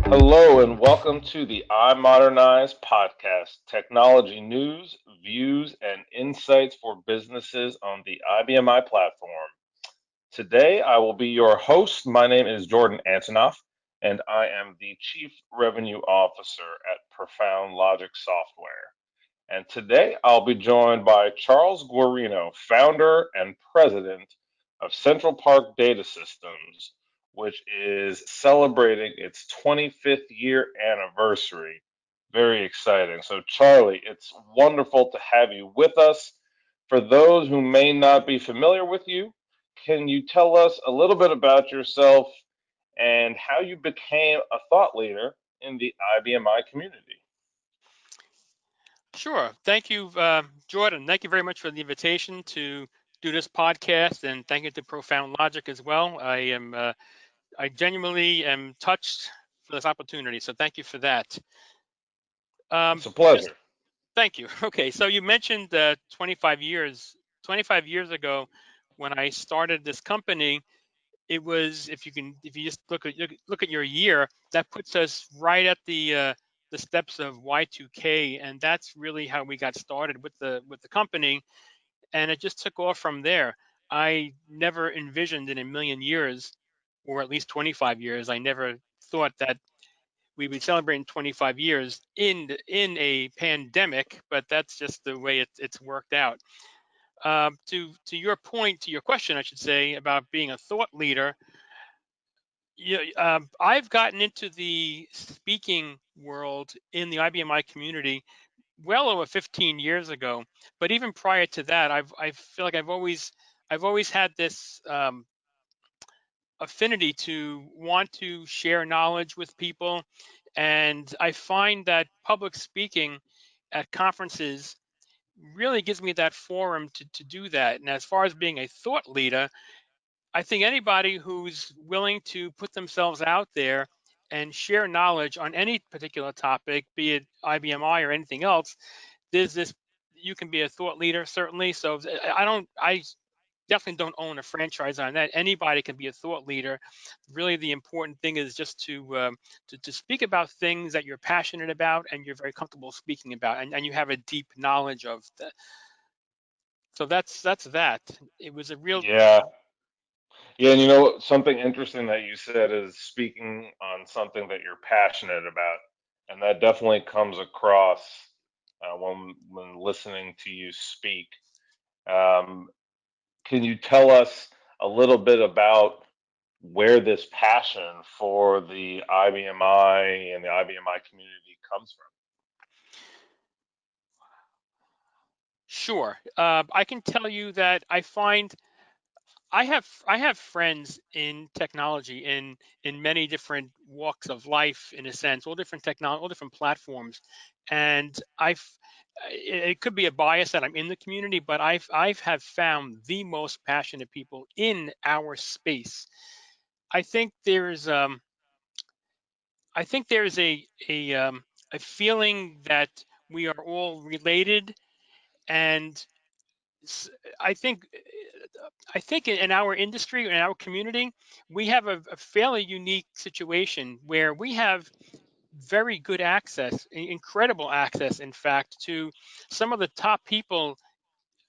Hello and welcome to the iModernize podcast, technology news, views, and insights for businesses on the IBMI platform. Today, I will be your host. My name is Jordan Antonoff, and I am the Chief Revenue Officer at Profound Logic Software. And today, I'll be joined by Charles Guarino, founder and president of Central Park Data Systems, which is celebrating its 25th year anniversary. Very exciting. So, Charlie, it's wonderful to have you with us. For those who may not be familiar with you, can you tell us a little bit about yourself and how you became a thought leader in the IBMI community? Sure. Thank you, Jordan. Thank you very much for the invitation to do this podcast, and thank you to Profound Logic as well. I genuinely am touched for this opportunity, so thank you for that. It's a Just pleasure. thank you. Okay, so you mentioned 25 years. 25 years ago, when I started this company, it was if you just look at your year, that puts us right at the steps of Y2K, and that's really how we got started with the company, and it just took off from there. I never envisioned in a million years, or at least 25 years, I never thought that we would be celebrating 25 years in a pandemic, but that's just the way it's worked out. To your point, to your question, I should say, about being a thought leader. Yeah, I've gotten into the speaking world in the IBMI community well over 15 years ago. But even prior to that, I feel like I've always had this affinity to want to share knowledge with people, and I find that public speaking at conferences really gives me that forum to do that. And as far as being a thought leader, I think anybody who's willing to put themselves out there and share knowledge on any particular topic, be it IBMI or anything else, there's this you can be a thought leader certainly. So I definitely don't own a franchise on that. Anybody can be a thought leader. Really, the important thing is just to speak about things that you're passionate about and you're very comfortable speaking about, and you have a deep knowledge of that. So that's that. It was a real Yeah, yeah, and you know something interesting that you said is speaking on something that you're passionate about, and that definitely comes across when listening to you speak. Um, can you tell us a little bit about where this passion for the IBMI and the IBMI community comes from? Sure. I can tell you that I have friends in technology in many different walks of life, in a sense, all different technology, all different platforms, and it could be a bias that I'm in the community, but I've have found the most passionate people in our space. I think there's a feeling that we are all related, and s- I think I think in our industry, in our community, we have a fairly unique situation where we have very good access, incredible access, in fact, to some of the top people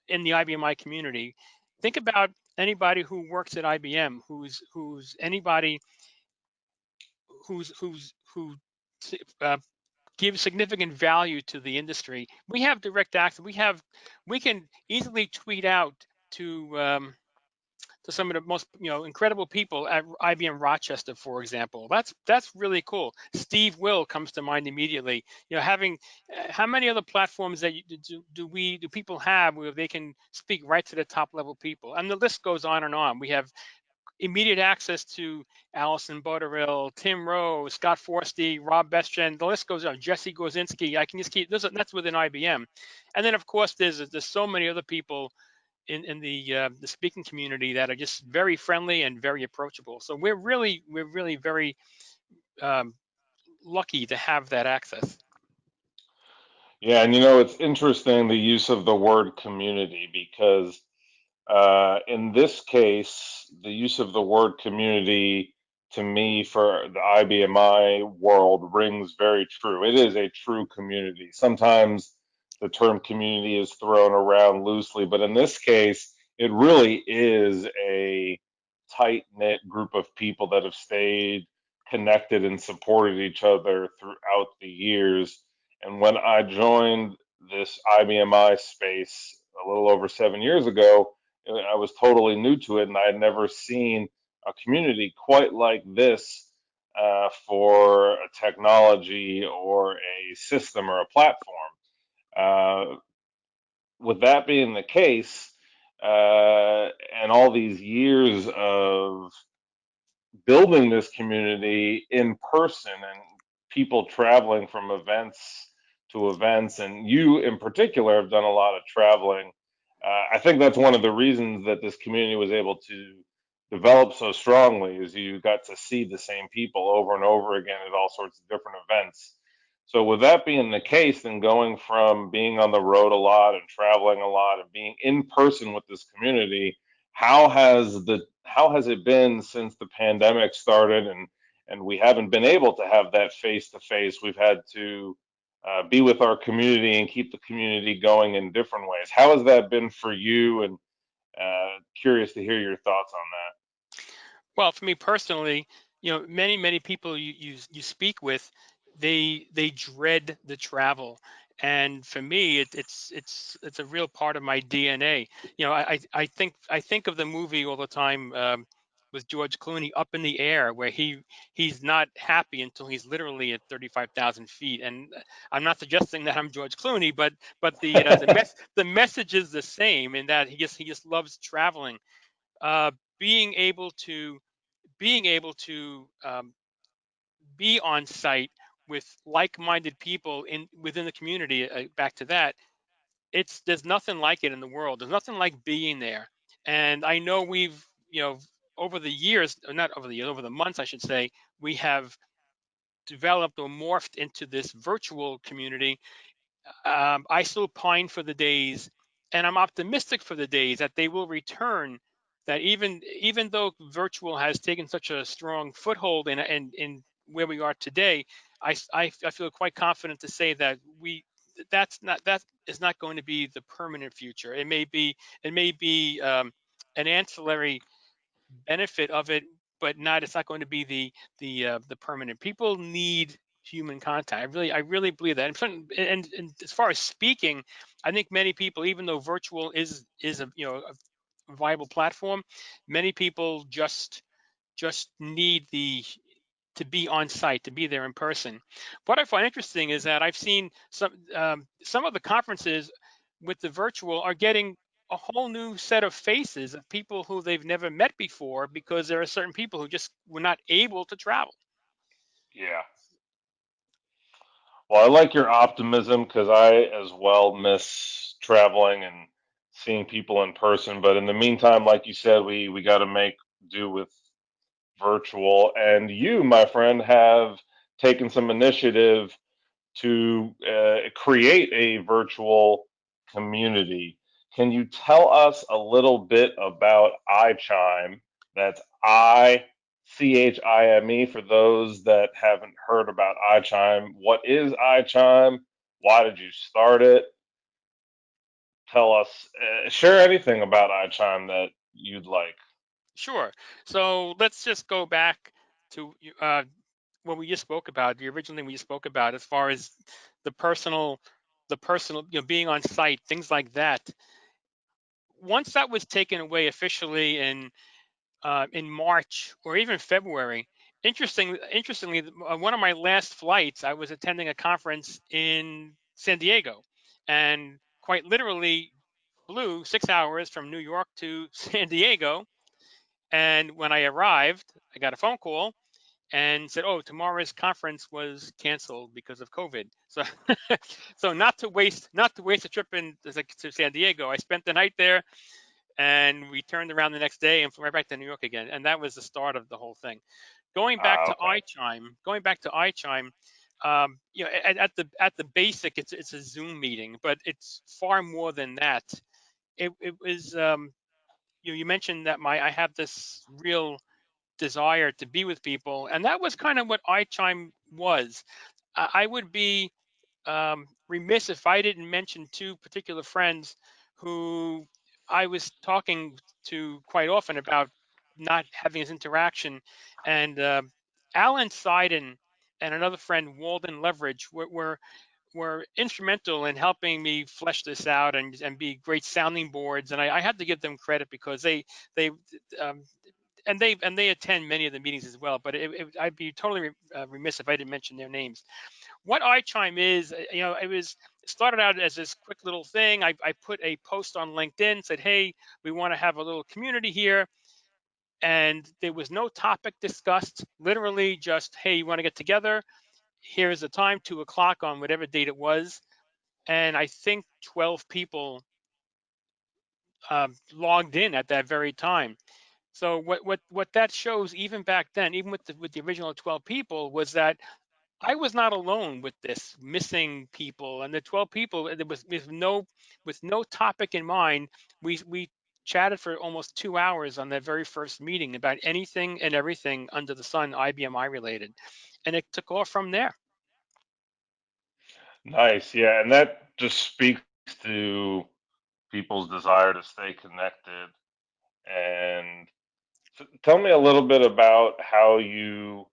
in the IBMI community. Think about anybody who works at IBM, who's anybody who uh, gives significant value to the industry. We have direct access. We can easily tweet out to to some of the most incredible people at IBM Rochester, for example. That's really cool. Steve Will comes to mind immediately. Having how many other platforms that do people have where they can speak right to the top level people, and the list goes on and on. We have immediate access to Allison Butterill, Tim Rowe, Scott Forsty, Rob Bestien. The list goes on. Jesse Gorzinski. I can just keep. That's within IBM, and then of course there's so many other people in the speaking community that are just very friendly and very approachable. So we're really very um, lucky to have that access. Yeah, and you know it's interesting the use of the word community because in this case, the use of the word community to me for the IBMI world rings very true. It is a true community. Sometimes the term community is thrown around loosely, but in this case, it really is a tight knit group of people that have stayed connected and supported each other throughout the years. And when I joined this IBMI space a little over 7 years ago, I was totally new to it and I had never seen a community quite like this for a technology or a system or a platform. Uh, with that being the case, and all these years of building this community in person and people traveling from events to events, and you in particular have done a lot of traveling. I think that's one of the reasons that this community was able to develop so strongly is you got to see the same people over and over again at all sorts of different events. So with that being the case, then going from being on the road a lot and traveling a lot and being in person with this community, how has it been since the pandemic started and we haven't been able to have that face to face? We've had to be with our community and keep the community going in different ways. How has that been for you? And curious to hear your thoughts on Well, for me personally, many people you speak with, they dread the travel, and for me, it's a real part of my DNA. I think of the movie all the time. With George Clooney, Up in the Air, where he's not happy until he's literally at 35,000 feet. And I'm not suggesting that I'm George Clooney, but that? the message is the same in that he just loves traveling, uh, being able to being able to be on site with like-minded people within the community. Back to that, it's there's nothing like it in the world. There's nothing like being there. And I know we've over the years, or not over the years, over the months, I should say, we have developed or morphed into this virtual community. I still pine for the days, and I'm optimistic for the days that they will return. That even though virtual has taken such a strong foothold in where we are today, I feel quite confident to say that that is not going to be the permanent future. It may be an ancillary benefit of it, but not it's not going to be the permanent. People need human contact. I really believe that. And as far as speaking, I think many people, even though virtual is a viable platform, many people just need the to be on site, to be there in person. What I find interesting is that I've seen some of the conferences with the virtual are getting a whole new set of faces of people who they've never met before because there are certain people who just were not able to travel. Yeah. Well, I like your optimism because I as well miss traveling and seeing people in person. But in the meantime, like you said, we got to make do with virtual. And you, my friend, have taken some initiative to create a virtual community. Can you tell us a little bit about iChime? That's iChime for those that haven't heard about iChime. What is iChime? Why did you start it? Tell us, share anything about iChime that you'd like. Sure. So let's just go back to what we just spoke about, the original thing we just spoke about, as far as the personal, being on site, things like that. Once that was taken away officially in March or even February. Interestingly, one of my last flights, I was attending a conference in San Diego, and quite literally flew 6 hours from New York to San Diego. And when I arrived, I got a phone call and said, "Oh, tomorrow's conference was canceled because of COVID." So, so not to waste a trip to San Diego, I spent the night there and we turned around the next day and flew right back to New York again. And that was the start of the whole thing. Going back Ah, to okay. iChime, at the basic, it's a Zoom meeting, but it's far more than that. It was you mentioned that my I have this real desire to be with people, and that was kind of what iChime was. I would be remiss if I didn't mention two particular friends who I was talking to quite often about not having this interaction. And Alan Seiden and another friend, Walden Leverage, were instrumental in helping me flesh this out and be great sounding boards. And I had to give them credit because they um, and they attend many of the meetings as well. But I'd be totally remiss if I didn't mention their names. What iChime is, it started out as this quick little thing. I put a post on LinkedIn, said, hey, we want to have a little community here. And there was no topic discussed, literally just, hey, you want to get together? Here's the time, 2 o'clock on whatever date it was. And I think 12 people logged in at that very time. So what that shows, even back then, even with the original 12 people, was that I was not alone with this missing people, and the 12 people. There was with no topic in mind. We chatted for almost 2 hours on that very first meeting about anything and everything under the sun IBMI related, and it took off from there. Nice. Yeah. And that just speaks to people's desire to stay connected. And tell me a little bit about how you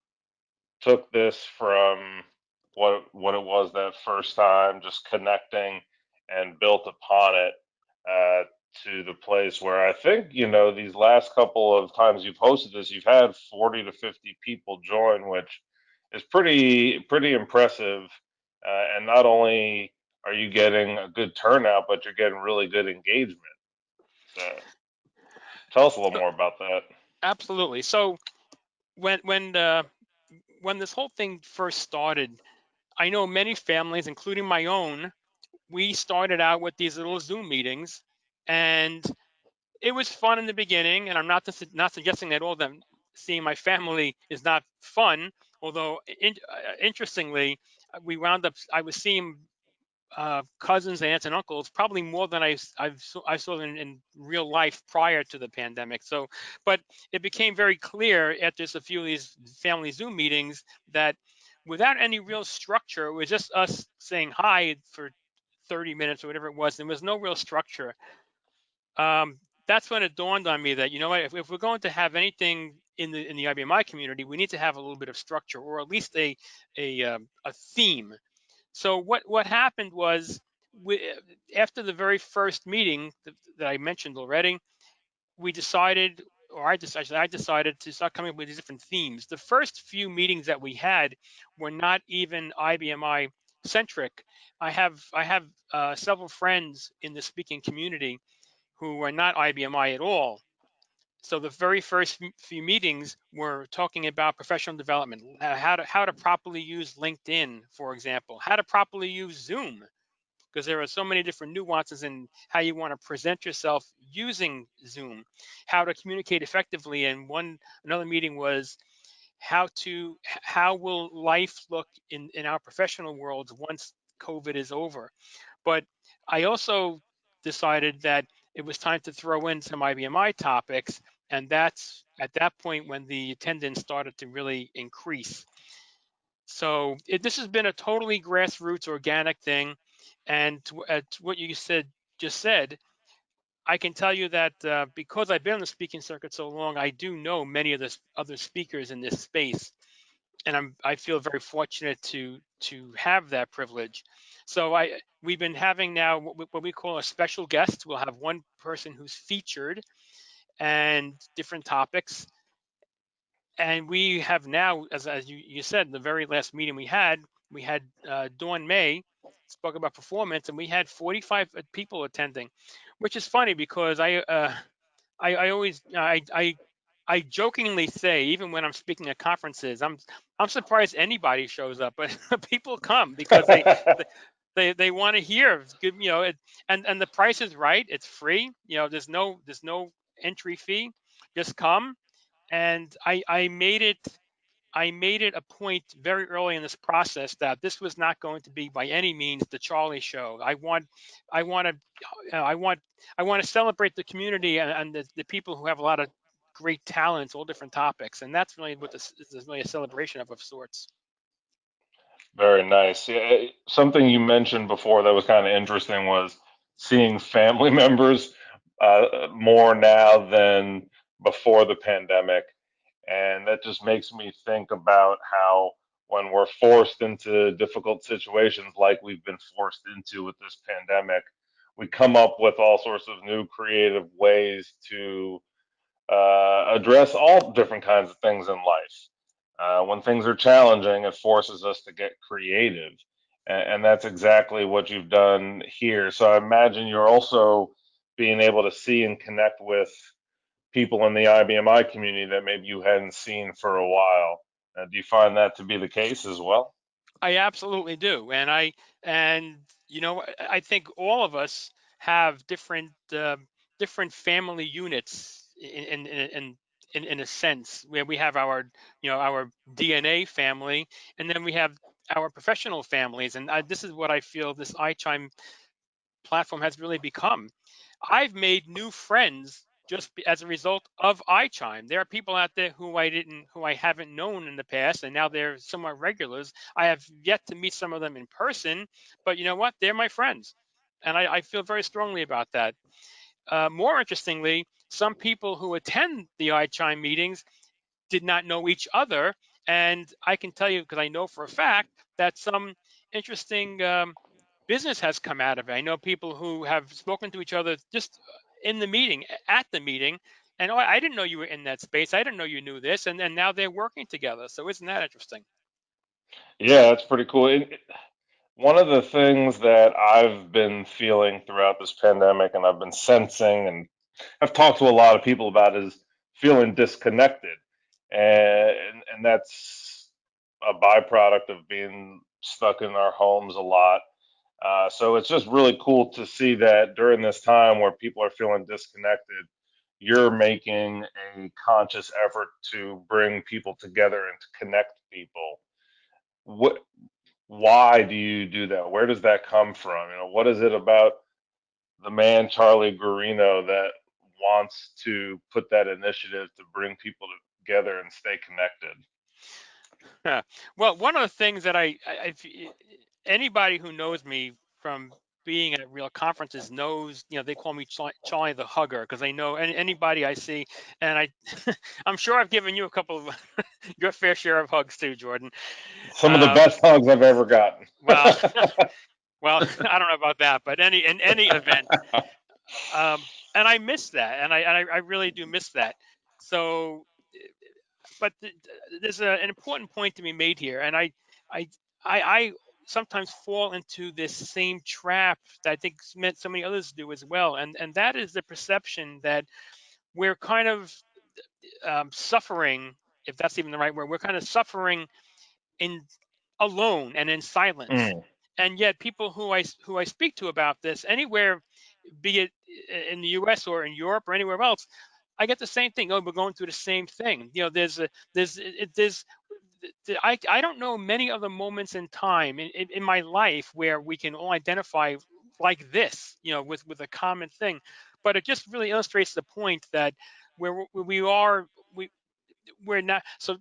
took this from what it was that first time, just connecting, and built upon it uh, to the place where I think these last couple of times you've hosted this, you've had 40 to 50 people join, which is pretty impressive. And not only are you getting a good turnout, but you're getting really good engagement. So tell us a little So, more about that. absolutely. So when when uh, when this whole thing first started, I know many families, including my own, we started out with these little Zoom meetings, and it was fun in the beginning. And I'm not suggesting that all of them seeing my family is not fun. Although interestingly, we wound up. I was seeing cousins, aunts, and uncles probably more than I saw them in real life prior to the pandemic. So, but it became very clear after just a few of these family Zoom meetings that without any real structure, it was just us saying hi for 30 minutes or whatever it was. There was no real structure. That's when it dawned on me that, you know what, if we're going to have anything in the IBMI community, we need to have a little bit of structure, or at least a theme. So what happened was, we, after the very first meeting that I mentioned already, we decided, or I decided to start coming up with these different themes. The first few meetings that we had were not even IBMI centric. I have several friends in the speaking community who are not IBMI at all. So the very first few meetings were talking about professional development, how to properly use LinkedIn, for example, how to properly use Zoom, because there are so many different nuances in how you want to present yourself using Zoom, how to communicate effectively. And another meeting was how will life look in our professional worlds once COVID is over. But I also decided that it was time to throw in some IBMI topics, and that's at that point when the attendance started to really increase. So this has been a totally grassroots, organic thing, and to what you just said, I can tell you that because I've been on the speaking circuit so long, I do know many of the other speakers in this space, and I feel very fortunate to have that privilege. So we've been having now what we call a special guest. We'll have one person who's featured and different topics. And we have now, as you said, the very last meeting we had Dawn May spoke about performance, and we had 45 people attending, which is funny because I always I jokingly say, even when I'm speaking at conferences, I'm surprised anybody shows up, but people come because they want to hear good, and the price is right. It's free. There's no entry fee. Just come. And I made it a point very early in this process that this was not going to be by any means the Charlie show. I want to I want to celebrate the community and the people who have a lot of great talents, all different topics, and that's really what this is really a celebration of sorts. Very nice. Yeah, something you mentioned before that was kind of interesting was seeing family members more now than before the pandemic. And that just makes me think about how when we're forced into difficult situations like we've been forced into with this pandemic, we come up with all sorts of new creative ways to address all different kinds of things in life. When things are challenging, it forces us to get creative. And that's exactly what you've done here. So I imagine you're also being able to see and connect with people in the IBMI community that maybe you hadn't seen for a while. Do you find that to be the case as well? I absolutely do, and I think all of us have different family units in a sense where we have our our DNA family, and then we have our professional families, and this is what I feel this iChime platform has really become. I've made new friends just as a result of iChime. There are people out there who I haven't known in the past, and now they're somewhat regulars. I have yet to meet some of them in person, but you know what? They're my friends, and I feel very strongly about that. More interestingly, some people who attend the iChime meetings did not know each other, and I can tell you because I know for a fact that some interesting business has come out of it. I know people who have spoken to each other just in the meeting, at the meeting, and oh, I didn't know you were in that space. I didn't know you knew this, and now they're working together. So isn't that interesting? Yeah, that's pretty cool. One of the things that I've been feeling throughout this pandemic and I've been sensing and I've talked to a lot of people about is feeling disconnected. And that's a byproduct of being stuck in our homes a lot. So it's just really cool to see that during this time where people are feeling disconnected, you're making a conscious effort to bring people together and to connect people. What, why do you do that? Where does that come from? What is it about the man Charlie Guarino that wants to put that initiative to bring people together and stay connected? Yeah. Well, one of the things that anybody who knows me from being at real conferences knows, they call me Charlie the Hugger because they know anybody I see, and I'm sure I've given you a couple of your fair share of hugs too, Jordan. Some of the Um, best hugs I've ever gotten. well, well, I don't know about that, but in any event, and I miss that, and I really do miss that. So, but there's an important point to be made here, and I, I sometimes fall into this same trap that I think so many others do as well, and that is the perception that we're kind of suffering, if that's even the right word. We're kind of suffering in alone and in silence. Mm. And yet, people who I speak to about this, anywhere, be it in the U.S. or in Europe or anywhere else, I get the same thing. Oh, we're going through the same thing. I don't know many other moments in time in my life where we can all identify like this, with a common thing. But it just really illustrates the point that where we are, we we're not. So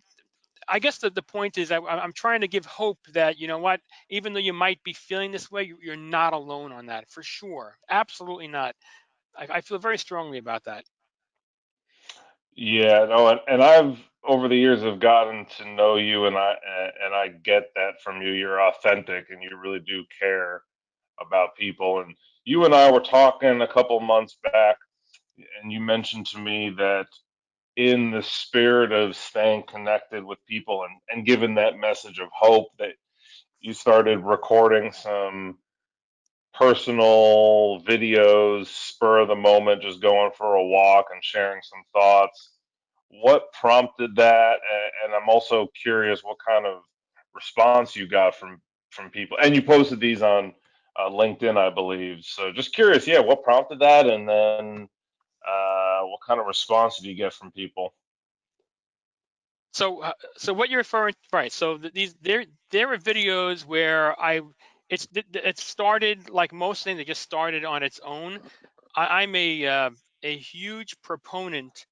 I guess the point is I'm trying to give hope that, what, even though you might be feeling this way, you're not alone on that for sure. Absolutely not. I feel very strongly about that. Yeah, no, and I've over the years have gotten to know you, and I get that from you. You're authentic, and you really do care about people. And you and I were talking a couple months back, and you mentioned to me that in the spirit of staying connected with people and giving that message of hope, that you started recording some personal videos, spur of the moment, just going for a walk and sharing some thoughts. What prompted that? And I'm also curious what kind of response you got from people. And you posted these on LinkedIn, I believe. So just curious, yeah, what prompted that, and then what kind of response did you get from people? So what you're referring, right? So these there are videos where it started like most things. It just started on its own. I'm a huge proponent.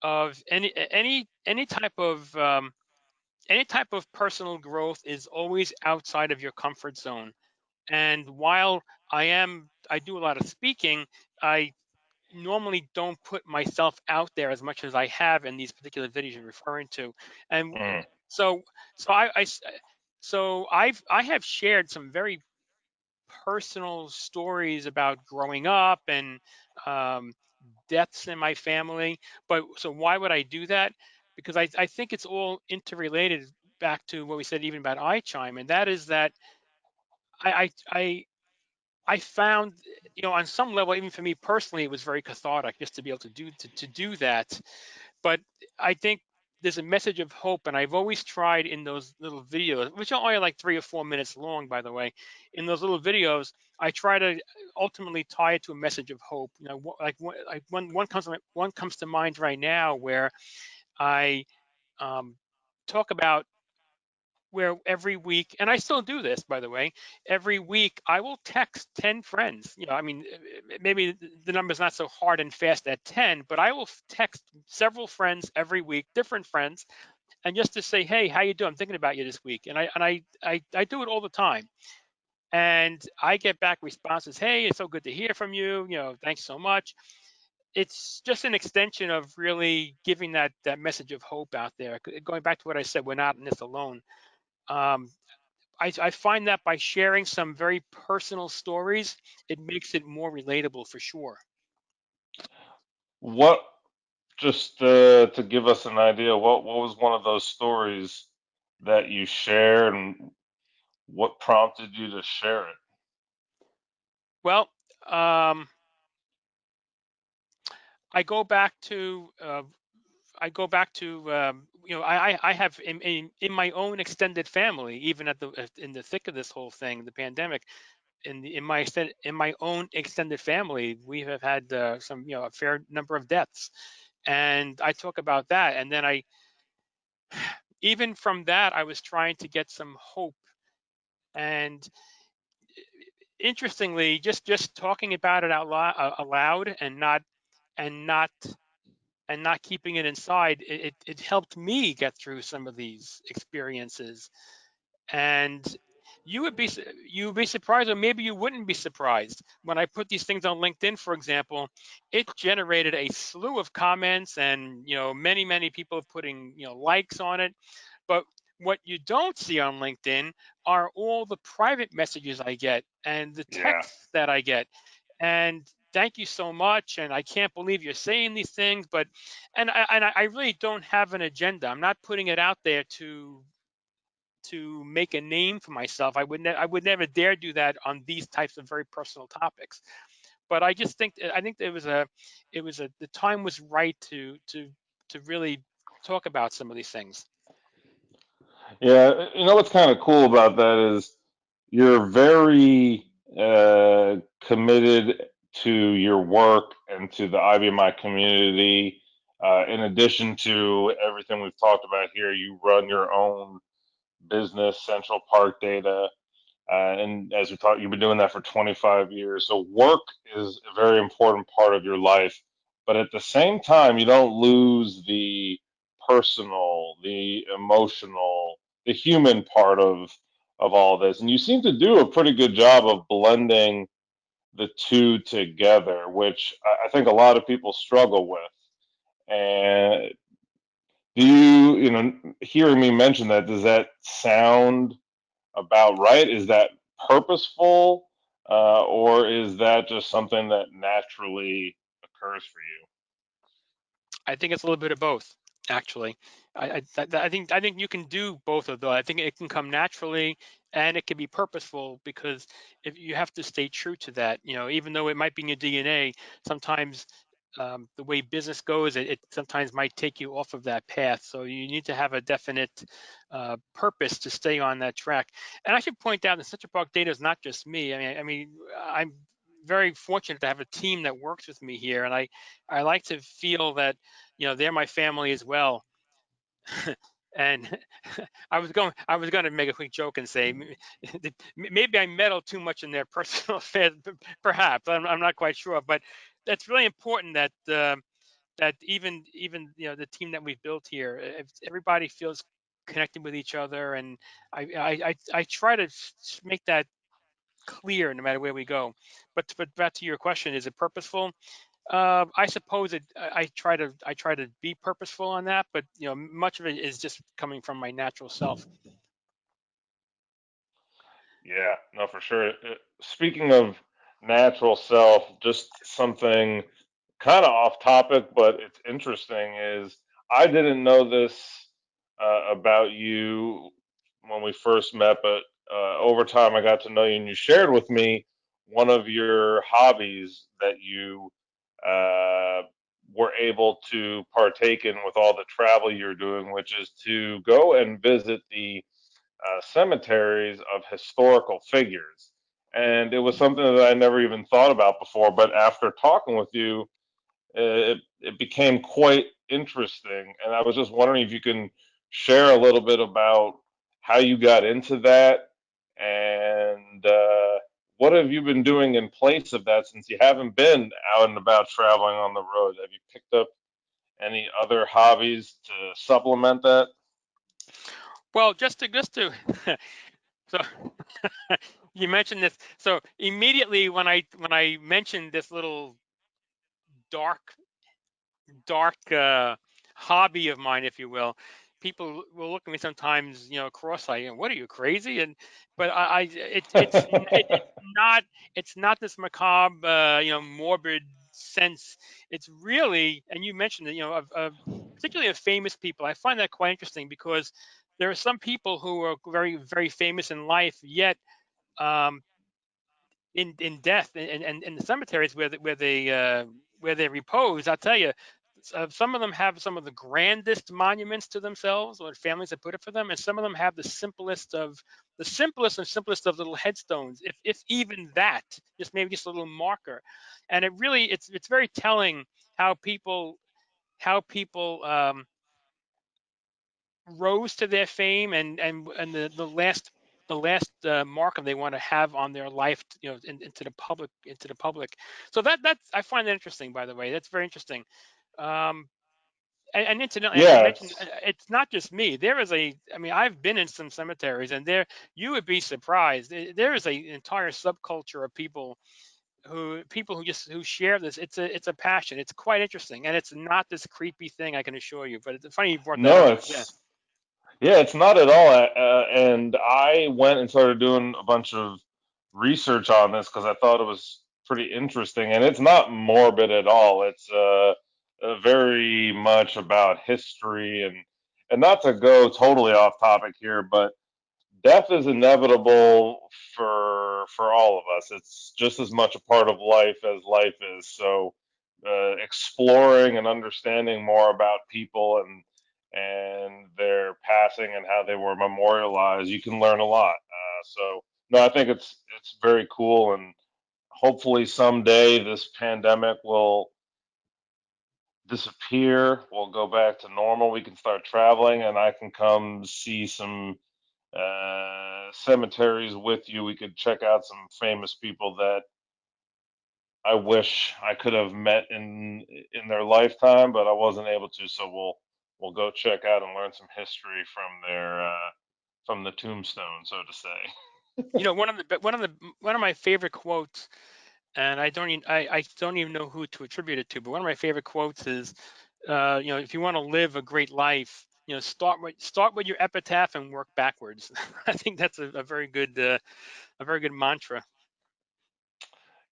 of any type of personal growth is always outside of your comfort zone. And while I do a lot of speaking, I normally don't put myself out there as much as I have in these particular videos you're referring to. And Mm. so, so I have shared some very personal stories about growing up and um, deaths in my family. But so why would I do that? Because I think it's all interrelated back to what we said even about iChime, and that is that I, I, I I found, on some level, even for me personally, it was very cathartic just to be able to do that. But I think there's a message of hope, and I've always tried in those little videos, which are only like 3 or 4 minutes long, by the way. In those little videos, I try to ultimately tie it to a message of hope. Like one comes to mind right now where I um, talk about where every week, and I still do this, by the way, every week I will text 10 friends. I mean, maybe the number's not so hard and fast at 10, but I will text several friends every week, different friends, and just to say, hey, how you doing? I'm thinking about you this week. And I do it all the time. And I get back responses, hey, it's so good to hear from you. Thanks so much. It's just an extension of really giving that message of hope out there. Going back to what I said, we're not in this alone. Um, I find that by sharing some very personal stories, it makes it more relatable for sure. What just to give us an idea, what was one of those stories that you shared, and what prompted you to share it? Well, um, I go back to I have in my own extended family, even in the thick of this whole thing, the pandemic, in my own extended family, we have had some a fair number of deaths, and I talk about that, and then I even from that I was trying to get some hope. And interestingly, just talking about it aloud and not and not keeping it inside, it helped me get through some of these experiences. And you would be you would be surprised, or maybe you wouldn't be surprised, when I put these things on LinkedIn, for example. It generated a slew of comments, and many people putting likes on it. But what you don't see on LinkedIn are all the private messages I get and the Yeah. texts that I get. And thank you so much. And I can't believe you're saying these things. And I really don't have an agenda. I'm not putting it out there to make a name for myself. I would never dare do that on these types of very personal topics. But I think the time was right to really talk about some of these things. Yeah, you know what's kind of cool about that is you're very committed to your work and to the IBMI community. In addition to everything we've talked about here, you run your own business, Central Park Data. And as we talked, you've been doing that for 25 years. So work is a very important part of your life. But at the same time, you don't lose the personal, the emotional, the human part of all this. And you seem to do a pretty good job of blending the two together, which I think a lot of people struggle with. And do you, hearing me mention that, does that sound about right? Is that purposeful, or is that just something that naturally occurs for you? I think it's a little bit of both, actually. I think you can do both of those. I think it can come naturally, and it can be purposeful, because if you have to stay true to that, even though it might be in your DNA, sometimes the way business goes, it sometimes might take you off of that path. So you need to have a definite purpose to stay on that track. And I should point out that Central Park Data is not just me. I'm very fortunate to have a team that works with me here, and I like to feel that they're my family as well. And I was going to make a quick joke and say maybe I meddle too much in their personal affairs, perhaps. I'm not quite sure, but that's really important that that even the team that we've built here, if everybody feels connected with each other, and I try to make that clear no matter where we go. But back to your question, is it purposeful? I suppose I try to be purposeful on that, but much of it is just coming from my natural self. Yeah, no, for sure. Speaking of natural self, just something kind of off topic, but it's interesting is I didn't know this about you when we first met, but over time I got to know you and you shared with me one of your hobbies that you uh, were able to partake in with all the travel you're doing, which is to go and visit the cemeteries of historical figures. And it was something that I never even thought about before, but after talking with you, it became quite interesting. And I was just wondering if you can share a little bit about how you got into that and what have you been doing in place of that since you haven't been out and about traveling on the road? Have you picked up any other hobbies to supplement that? Well, just to so you mentioned this. So immediately when I mentioned this little dark dark hobby of mine, if you will, people will look at me sometimes, cross-eyed. What are you, crazy? And but it's not this macabre, morbid sense. It's really, and you mentioned it, particularly of famous people. I find that quite interesting because there are some people who are very very famous in life, yet um, in death and in the cemeteries where they repose. I'll tell you, some of them have some of the grandest monuments to themselves or families that put it for them, and some of them have the simplest and simplest of little headstones, if even that, just maybe just a little marker. And it's very telling how people rose to their fame, and the last marker they want to have on their life, into the public. So that's, I find that interesting, by the way. That's very interesting. um and incidentally, I Yeah, mentioned, it's not just me. I mean, I've been in some cemeteries, and you would be surprised. There is an entire subculture of people who share this. It's a passion. It's quite interesting, and it's not this creepy thing, I can assure you. But it's funny you brought that no, up. Yeah. it's not at all. And I went and started doing a bunch of research on this because I thought it was pretty interesting. And it's not morbid at all. It's very much about history and not to go totally off topic here, but death is inevitable for all of us. It's just as much a part of life as life is. So, exploring and understanding more about people and their passing and how they were memorialized, you can learn a lot. So, no, I think it's very cool, and hopefully someday this pandemic will disappear. We'll go back to normal. We can start traveling, and I can come see some cemeteries with you. We could check out some famous people that I wish I could have met in their lifetime, but I wasn't able to. So we'll go check out and learn some history from their from the tombstone, so to say. One of my favorite quotes, and I don't even know who to attribute it to, but one of my favorite quotes is, if you want to live a great life, start with your epitaph and work backwards. I think that's a very good mantra.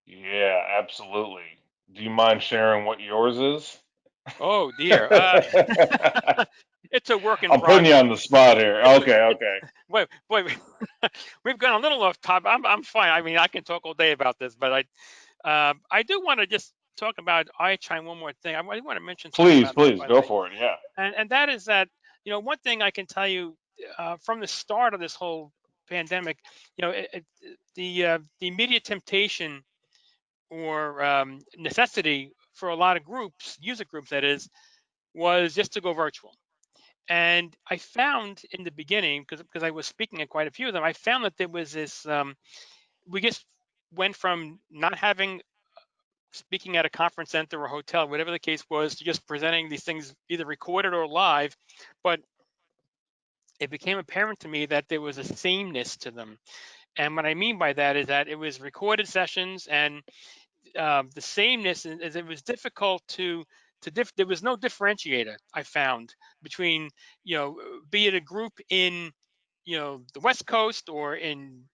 Yeah, absolutely. Do you mind sharing what yours is? Oh dear. It's a work in I'm putting you progress. on the spot here. It's a Okay, it's okay. wait wait. We've gone a little off topic. I'm fine. I mean, I can talk all day about this, but I do want to just talk about iChime one more thing. I want to mention something Please, about that, please by the go way. for it. Yeah. And that is that, one thing I can tell you, from the start of this whole pandemic, the immediate temptation or necessity for a lot of groups, user groups that is, was just to go virtual. And I found in the beginning, because I was speaking at quite a few of them, I found that there was this, we just went from not having speaking at a conference center or hotel, whatever the case was, to just presenting these things either recorded or live. But it became apparent to me that there was a sameness to them. And what I mean by that is that it was recorded sessions, and the sameness is it was difficult there was no differentiator I found between, be it a group in, the West Coast or in,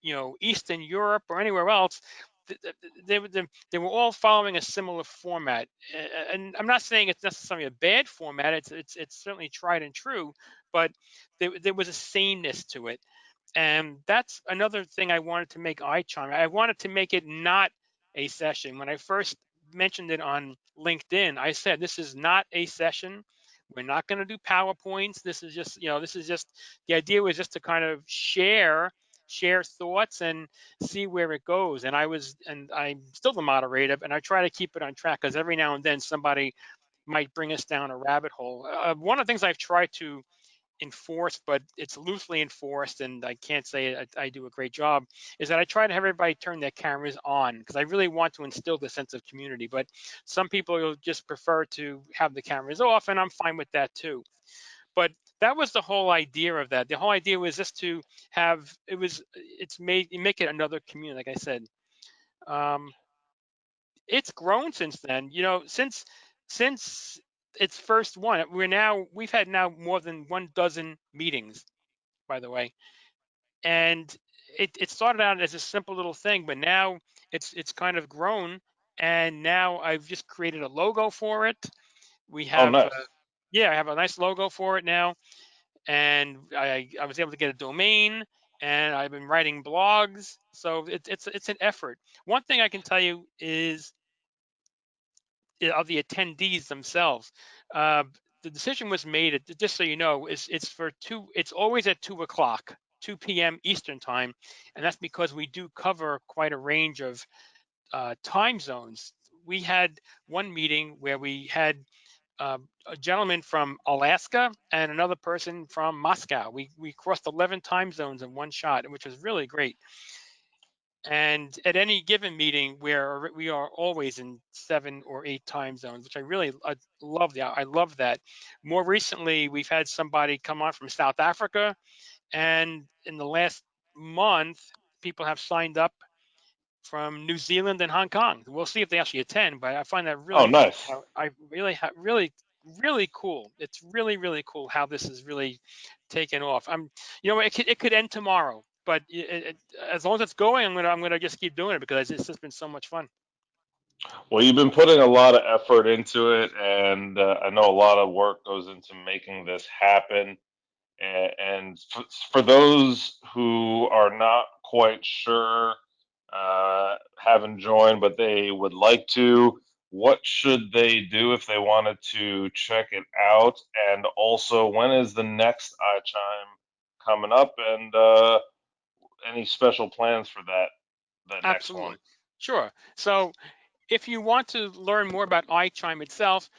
Eastern Europe or anywhere else. They were all following a similar format. And I'm not saying it's necessarily a bad format. It's certainly tried and true, but there was a sameness to it. And that's another thing I wanted to make iChime. I wanted to make it not a session. When I first mentioned it on LinkedIn, I said, this is not a session. We're not going to do PowerPoints. This is just the idea was just to kind of share thoughts and see where it goes. And I'm still the moderator, and I try to keep it on track because every now and then somebody might bring us down a rabbit hole. One of the things I've tried to enforced, but it's loosely enforced, and I can't say I do a great job, is that I try to have everybody turn their cameras on because I really want to instill the sense of community. But some people will just prefer to have the cameras off, and I'm fine with that too. But that was the whole idea of that. The whole idea was just to have it's made make it another community. Like I said, um, it's grown since then. Since its first one, we've had now more than 1 dozen meetings, by the way. And it started out as a simple little thing, but now it's kind of grown. And now I've just created a logo for it. We Oh, have, nice. yeah, I have a nice logo for it now, and I was able to get a domain, and I've been writing blogs. So it's an effort. One thing I can tell you is of the attendees themselves. Uh, the decision was made, just so you know, it's always at 2 o'clock, 2 p.m. Eastern time, and that's because we do cover quite a range of time zones. We had one meeting where we had a gentleman from Alaska and another person from Moscow. We crossed 11 time zones in one shot, which was really great. And at any given meeting, we are always in 7 or 8 time zones, which I love. I love that. More recently, we've had somebody come on from South Africa, and in the last month, people have signed up from New Zealand and Hong Kong. We'll see if they actually attend, but I find that Oh, really neat. nice. I really cool. It's really cool how this is really taken off. It could end tomorrow, but as long as it's going, I'm gonna just keep doing it because it's just been so much fun. Well, you've been putting a lot of effort into it, and I know a lot of work goes into making this happen. And for those who are not quite sure, haven't joined, but they would like to, what should they do if they wanted to check it out? And also, when is the next iChime coming up? And any special plans for that next one? Absolutely, sure. So if you want to learn more about iChime itself,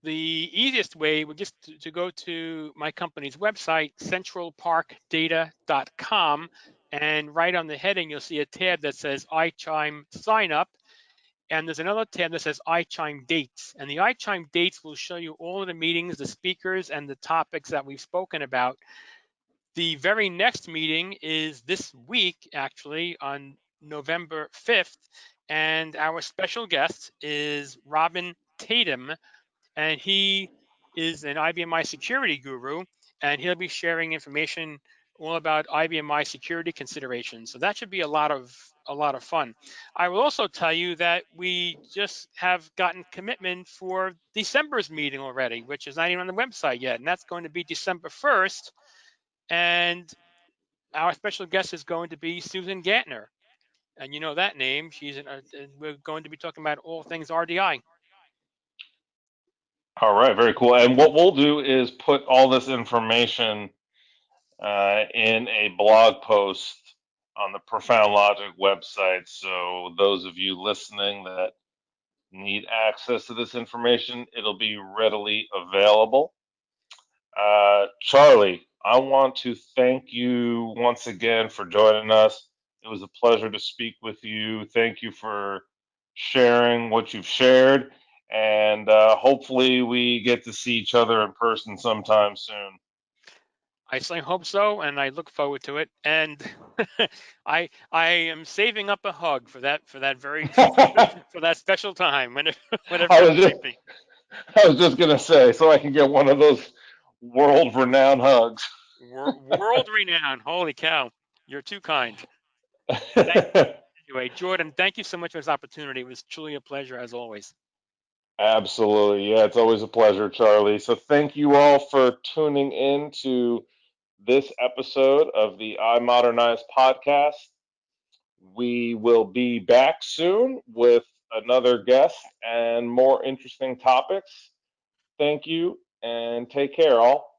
the easiest way would just to go to my company's website, centralparkdata.com, and right on the heading, you'll see a tab that says iChime Sign Up. And there's another tab that says iChime Dates. And the iChime Dates will show you all of the meetings, the speakers, and the topics that we've spoken about. The very next meeting is this week, actually, on November 5th. And our special guest is Robin Tatum, and he is an IBMI security guru, and he'll be sharing information all about IBMI security considerations. So that should be a lot of fun. I will also tell you that we just have gotten commitment for December's meeting already, which is not even on the website yet, and that's going to be December 1st. And our special guest is going to be Susan Gantner, and you know that name. We're going to be talking about all things RDI. All right, very cool. And what we'll do is put all this information in a blog post on the Profound Logic website. So those of you listening that need access to this information, it'll be readily available. Charlie, I want to thank you once again for joining us. It was a pleasure to speak with you. Thank you for sharing what you've shared, and hopefully we get to see each other in person sometime soon. I certainly hope so, and I look forward to it. And I am saving up a hug for that very for that special time whenever whenever I it was just might be. I was just gonna say, so I can get one of those world-renowned hugs. World renowned. Holy cow! You're too kind. Thank, anyway, Jordan, thank you so much for this opportunity. It was truly a pleasure as always. Absolutely. Yeah, it's always a pleasure, Charlie. So thank you all for tuning in to this episode of the iModernize podcast. We will be back soon with another guest and more interesting topics. Thank you and take care, all.